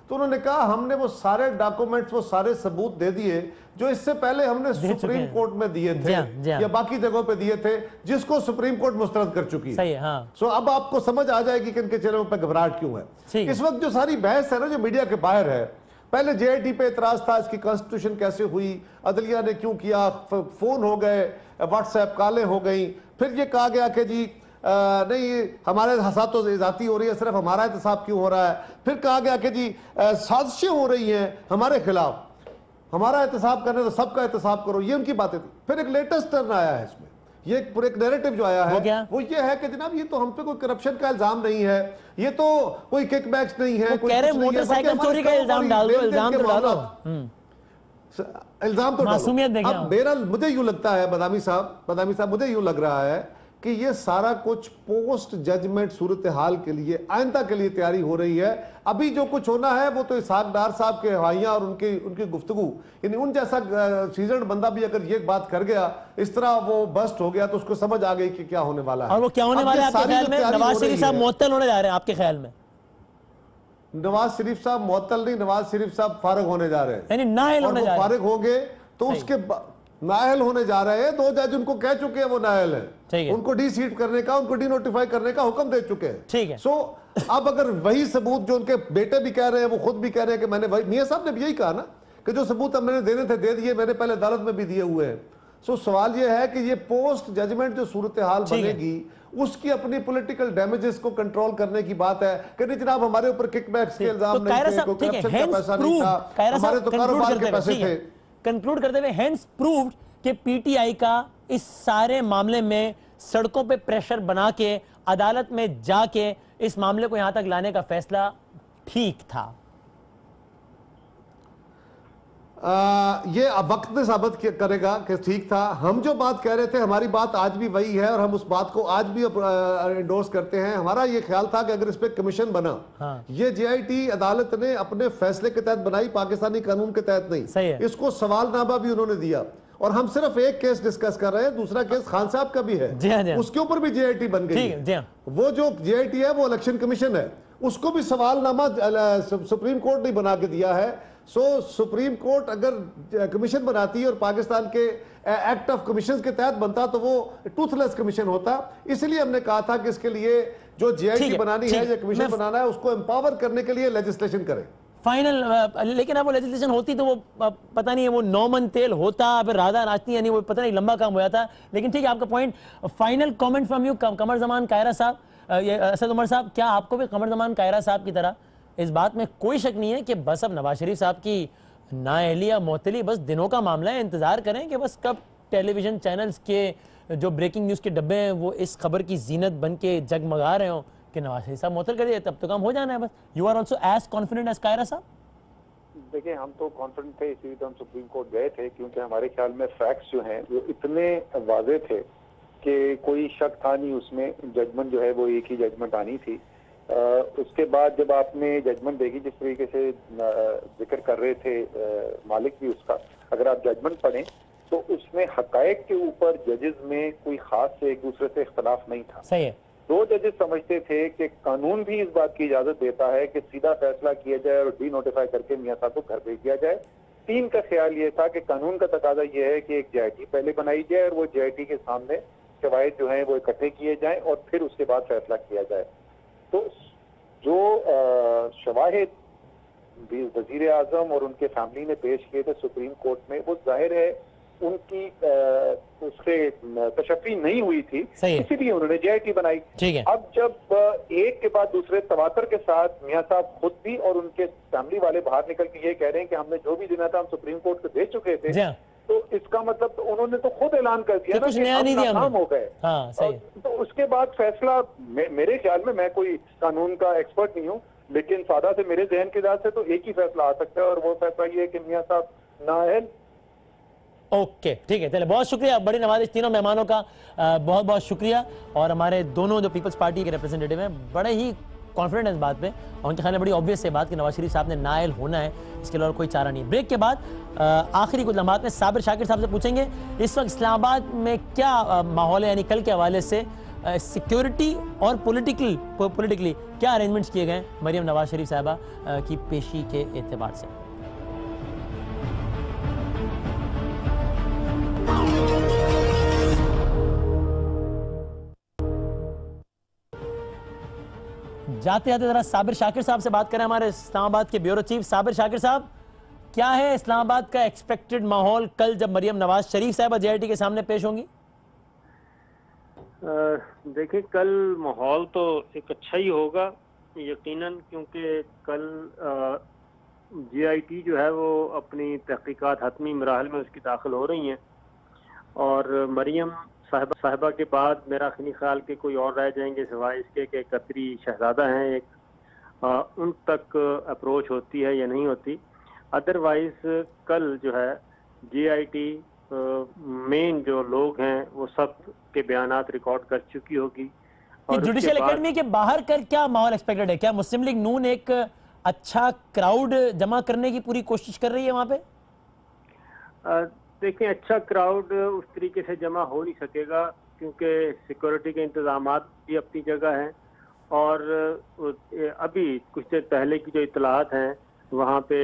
तो उन्होंने कहा हमने वो सारे डॉक्यूमेंट्स, वो सारे सबूत दे दिए जो इससे पहले हमने सुप्रीम कोर्ट में दिए थे या बाकी जगहों पे दिए थे, जिसको सुप्रीम कोर्ट मुस्तरद कर चुकी है। हाँ। सो अब आपको समझ आ जाएगी कि इनके चेहरे पर घबराहट क्यों है। इस वक्त जो सारी बहस है ना, जो मीडिया के बाहर है, पहले जेआईटी पे एतराज था, इसकी कॉन्स्टिट्यूशन कैसे हुई, अदलिया ने क्यों किया, फोन हो गए, व्हाट्सएप कॉलें हो गई, फिर ये कहा गया कि जी नहीं हमारे साथ तो ज़्यादती हो रही है, सिर्फ हमारा एहतसाब क्यों हो रहा है, फिर कहा गया कि जी साजिशें हो रही हैं हमारे खिलाफ, हमारा एहतसाब करने तो सबका एहतसाब करो, ये उनकी बातें थी। फिर एक लेटेस्ट टर्न आया है इसमें, ये एक नैरेटिव जो आया है वो ये है कि जनाब ये तो हम पे कोई करप्शन का इल्जाम नहीं है, ये तो कोई किकबैक्स नहीं है, कोई मोटरसाइकिल चोरी का इल्जाम डाल दो, इल्जाम तो डालो, इल्जाम तो मासूमियत डालो। अब बहरहाल मुझे यूं लगता है बदामी साहब मुझे यूं लग रहा है कि ये सारा कुछ पोस्ट जजमेंट सूरत हाल के लिए, आइंदा के लिए तैयारी हो रही है। अभी जो कुछ होना है वो तो इसहाक डार साहब के हवाइयां और उनकी गुफ्तगू, यानी उन जैसा सीजन बंदा भी अगर ये बात कर गया, इस तरह वो बस्ट हो गया, तो उसको समझ आ गई कि क्या होने वाला है। और वो क्या होने वाला है आपके ख्याल में? नवाज शरीफ साहब मुअत्तल होने जा रहे हैं आपके ख्याल में? नवाज शरीफ साहब मुअत्तल नहीं, नवाज शरीफ साहब फारिग होने जा रहे हैं, यानी नाअहल होने जा रहे हैं। फारिग होंगे तो उसके नाअहल होने जा रहे हैं। 2 जज उनको कह चुके हैं वो नाअहल है, उनको डी सीट करने का, उनको डी नोटिफाई करने का हुक्म दे चुके हैं। ठीक है। सो अब अगर वही सबूत जो उनके बेटे भी कह रहे हैं, वो खुद भी कह रहे हैं कि मैंने, मियां साहब ने भी यही कहा ना कि जो सबूत अब मैंने देने थे दे दिए, मैंने पहले अदालत में भी दिए हुए हैं। सो सवाल ये है कि ये पोस्ट जजमेंट जो सूरत हाल बनेगी उसकी अपनी पॉलिटिकल डैमेजेस को कंट्रोल करने की बात है कि नहीं जनाब हमारे ऊपर किकबैक्स के इल्जाम नहीं थे, कोई करप्शन का पैसा नहीं था, हमारे तो कारोबार के पैसे थे। कंक्लूड करते हुए हेंस प्रूव्ड कि पीटीआई का इस सारे मामले में सड़कों पे प्रेशर बना के अदालत में जाके इस मामले को यहां तक लाने का फैसला ठीक था। ये वक्त ने साबित करेगा कि ठीक था। हम जो बात कह रहे थे हमारी बात आज भी वही है और हम उस बात को आज भी एंडोर्स करते हैं। हमारा ये ख्याल था कि अगर इस पे कमीशन बना, ये जेआईटी अदालत ने अपने फैसले के तहत बनाई, पाकिस्तानी कानून के तहत नहीं। सही है। इसको सवालनामा भी उन्होंने दिया और हम सिर्फ एक केस डिस्कस कर रहे हैं, दूसरा केस खान साहब का भी है, उसके ऊपर भी जेआईटी बन गई है। वो जो जेआईटी है वो इलेक्शन कमीशन है, उसको भी सवालनामा सुप्रीम कोर्ट ने बना के दिया है। सो सुप्रीम कोर्ट अगर कमीशन बनाती और पाकिस्तान के एक्ट ऑफ कमीशन के तहत बनता तो वो टूथलेस कमीशन होता। इसलिए हमने कहा था कि इसके लिए जो जेआईटी बनानी है या कमीशन बनाना है उसको एम्पावर करने के लिए लेजिस्लेशन करें फाइनल। लेकिन अब वो लेजिस्लेशन होती तो वो पता नहीं है, वो 9 मन तेल होता, फिर राधा नाचती, यानी वो पता नहीं लंबा काम हो जाता। लेकिन ठीक है, आपका point. Final comment from you Qamar Zaman Kaira साहब, ये असद उमर साहब, क्या आपको भी कमर जमान कायरा साहब की तरह इस बात में कोई शक नहीं है कि बस अब नवाज शरीफ साहब की नाअहली या मुअत्तली बस दिनों का मामला है, इंतजार करें कि बस कब टेलीविजन चैनल्स के जो ब्रेकिंग न्यूज़ के डब्बे हैं वो इस खबर की जीनत बन के जगमगा रहे हो कि नवाज शरीफ साहब मुअत्तल कर दिए, तब तो काम हो जाना है बस। You are also as confident as Kaira sahab? देखिए, हम तो कॉन्फिडेंट थे, इसीलिए तो हम सुप्रीम कोर्ट गए थे, क्योंकि हमारे ख्याल में फैक्ट्स जो हैं वो इतने वाजे थे कि कोई शक था नहीं उसमें। जजमेंट जो है वो एक ही जजमेंट आनी थी। उसके बाद जब आपने जजमेंट देखी, जिस तरीके से जिक्र कर रहे थे मालिक भी उसका, अगर आप जजमेंट पढ़ें तो उसमें हकायक के ऊपर जजेस में कोई खास से एक दूसरे से इख्तलाफ नहीं था। सही है। 2 जजेस समझते थे कि कानून भी इस बात की इजाजत देता है कि सीधा फैसला किया जाए और डी नोटिफाई करके मियां साहब को घर भेज दिया जाए। 3 का ख्याल ये था कि कानून का तकाजा ये है कि एक जेआईटी पहले बनाई जाए और वो जेआईटी के सामने शवाहिद जो हैं वो इकट्ठे किए जाएं और फिर उसके बाद फैसला किया जाए। तो जो शवाहिद वजीर आजम और उनके फैमिली ने पेश किए थे सुप्रीम कोर्ट में, वो जाहिर है उनकी उससे तशफ़ी नहीं हुई थी, इसीलिए उन्होंने जेआईटी बनाई। अब जब एक के बाद दूसरे तवातर के साथ मियां साहब खुद भी और उनके फैमिली वाले बाहर निकल के ये कह रहे हैं कि हमने जो भी देना था हम सुप्रीम कोर्ट को दे चुके थे, तो इसका मतलब तो उन्होंने तो खुद ऐलान कर दिया ना कि हम नाकाम हो गए। तो उसके बाद फैसला, मेरे ख्याल में, मैं कोई कानून का एक्सपर्ट नहीं हूँ, लेकिन सादा से मेरे जहन के हिसाब से तो एक ही फैसला आ सकता है और वो फैसला ये है कि मियां साहब नाअहल। ओके, ठीक है, चले, बहुत शुक्रिया, बड़ी नवाज़िश तीनों मेहमानों का, बहुत बहुत शुक्रिया। और हमारे दोनों जो पीपल्स पार्टी के रिप्रेजेंटेटिव हैं बड़े ही कॉन्फिडेंट है इस बात पे, और उनके ख्याल में बड़ी ऑब्वियस है बात कि नवाज शरीफ साहब ने नाअहल होना है, इसके अलावा कोई चारा नहीं। ब्रेक के बाद आखिरी कुछ लम्हात में साबिर शाकिर साहब से पूछेंगे इस वक्त इस्लामाबाद में क्या माहौल है, यानी कल के हवाले से सिक्योरिटी और पॉलिटिकली क्या अरेंजमेंट्स किए गए मरियम नवाज शरीफ साहबा की पेशी के एतबार से। जाते जाते जरा साबिर शाकिर साहब से बात करें, हमारे इस्लामाबाद के ब्यूरो चीफ। साबिर शाकिर साहब, क्या है इस्लामाबाद का एक्सपेक्टेड माहौल कल जब मरियम नवाज शरीफ साहबा JIT के सामने पेश होंगी? देखिए, कल माहौल तो एक अच्छा ही होगा यकीनन, क्योंकि कल JIT जो है वो अपनी तहकीकात हतमी मराहल में उसकी दाखिल हो रही हैं, और मरियम साहिबा के बाद मेरा नहीं ख्याल के कोई और रह जाएंगे सिवाय इसके कि कतरी शहजादा हैं एक, उन तक अप्रोच होती है या नहीं होती। अदरवाइज कल जो है JIT मेन जो लोग हैं वो सब के बयानात रिकॉर्ड कर चुकी होगी। जुडिशियल एकेडमी के बाहर कर क्या माहौल एक्सपेक्टेड है? क्या मुस्लिम लीग नून एक अच्छा क्राउड जमा करने की पूरी कोशिश कर रही है वहां पे? देखिए, अच्छा क्राउड उस तरीके से जमा हो नहीं सकेगा क्योंकि सिक्योरिटी के इंतजामात भी अपनी जगह हैं, और अभी कुछ देर पहले की जो इतलात हैं वहाँ पे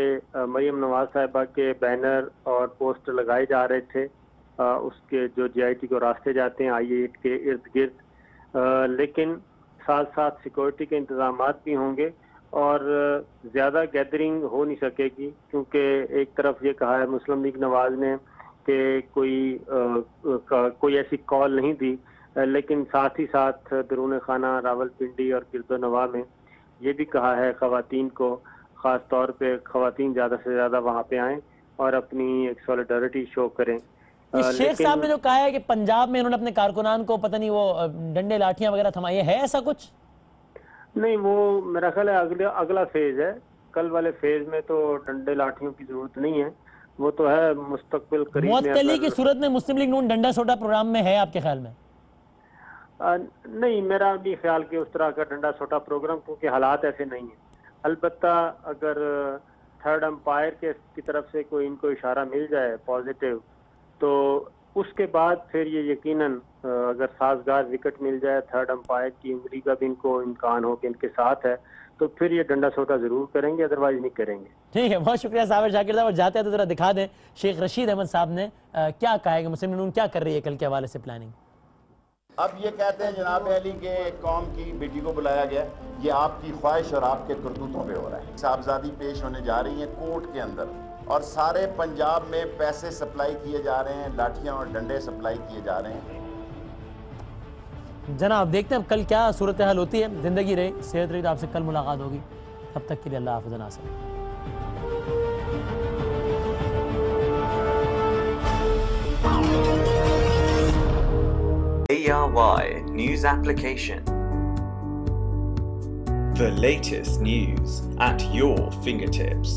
मरियम नवाज साहिबा के बैनर और पोस्टर लगाए जा रहे थे उसके जो JIT को रास्ते जाते हैं I-8 के इर्द गिर्द, लेकिन साथ साथ सिक्योरिटी के इंतजामात भी होंगे और ज़्यादा गैदरिंग हो नहीं सकेगी, क्योंकि एक तरफ ये कहा है मुस्लिम लीग नवाज ने कि कोई ऐसी कॉल नहीं दी, लेकिन साथ ही साथ दरून खाना रावलपिंडी और गिरदोनवा में ये भी कहा है ख़वातीन को, ख़ास तौर पे ख़वातीन ज़्यादा से ज़्यादा वहाँ पे आएँ और अपनी एक सॉलिडारिटी शो करें। शेख साहब ने जो कहा है कि पंजाब में इन्होंने अपने कारकुनान को पता नहीं वो डंडे लाठियां वगैरह थमाई है ऐसा कुछ? नहीं, वो मेरा ख्याल है अगला फेज है। कल वाले फेज में तो डंडे लाठियों की जरूरत नहीं है, वो तो है मुस्तकबिल करीब में। मुअत्तली की सूरत में मुस्लिम लीग नून डंडा सोटा प्रोग्राम में है आपके ख्याल में? नहीं, मेरा भी ख्याल कि उस तरह का डंडा सोटा प्रोग्राम, क्योंकि हालात ऐसे नहीं है। अलबत्ता अगर थर्ड अंपायर की तरफ से कोई इनको इशारा मिल जाए पॉजिटिव, तो उसके बाद फिर ये यकीनन अगर साजगार विकेट मिल जाए थर्ड अंपायर की उंगली का भी इनको इम्कान हो कि इनके साथ है, तो फिर ये डंडा सोटा जरूर करेंगे, अदरवाइज नहीं करेंगे। ठीक है, बहुत शुक्रिया साबिर शाकिर साहब। और जाते हैं तो जरा दिखा दें शेख रशीद अहमद साहब ने क्या कहा है कि मुस्लिम लीग नून क्या कर रही है कल के हवाले से प्लानिंग। अब ये कहते हैं जनाब अली के कौम की बेटी को बुलाया गया, ये आपकी ख्वाहिश और आपके करतूतों पे हो रहा है। साहबजादी पेश होने जा रही हैं कोर्ट के अंदर, और सारे पंजाब में पैसे सप्लाई किए जा रहे हैं, लाठियां और डंडे सप्लाई किए जा रहे हैं। जनाब देखते हैं अब कल क्या सूरत हाल होती है। जिंदगी रही, सेहत रही, तो आपसे कल मुलाकात होगी। तब तक के लिए अल्लाह हाफ़िज़ Nasir. ARY News Application. The latest news at your fingertips.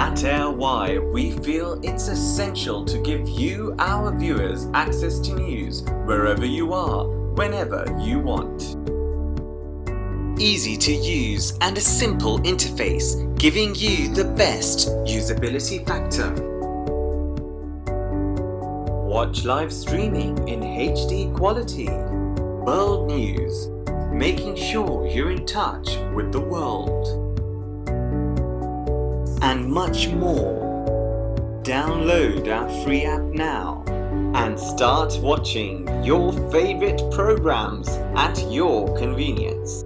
At ARY, we feel it's essential to give you, our viewers, access to news wherever you are, whenever you want. Easy to use and a simple interface, giving you the best usability factor. Watch live streaming in HD quality. World news, making sure you're in touch with the world. And much more. Download our free app now and start watching your favorite programs at your convenience.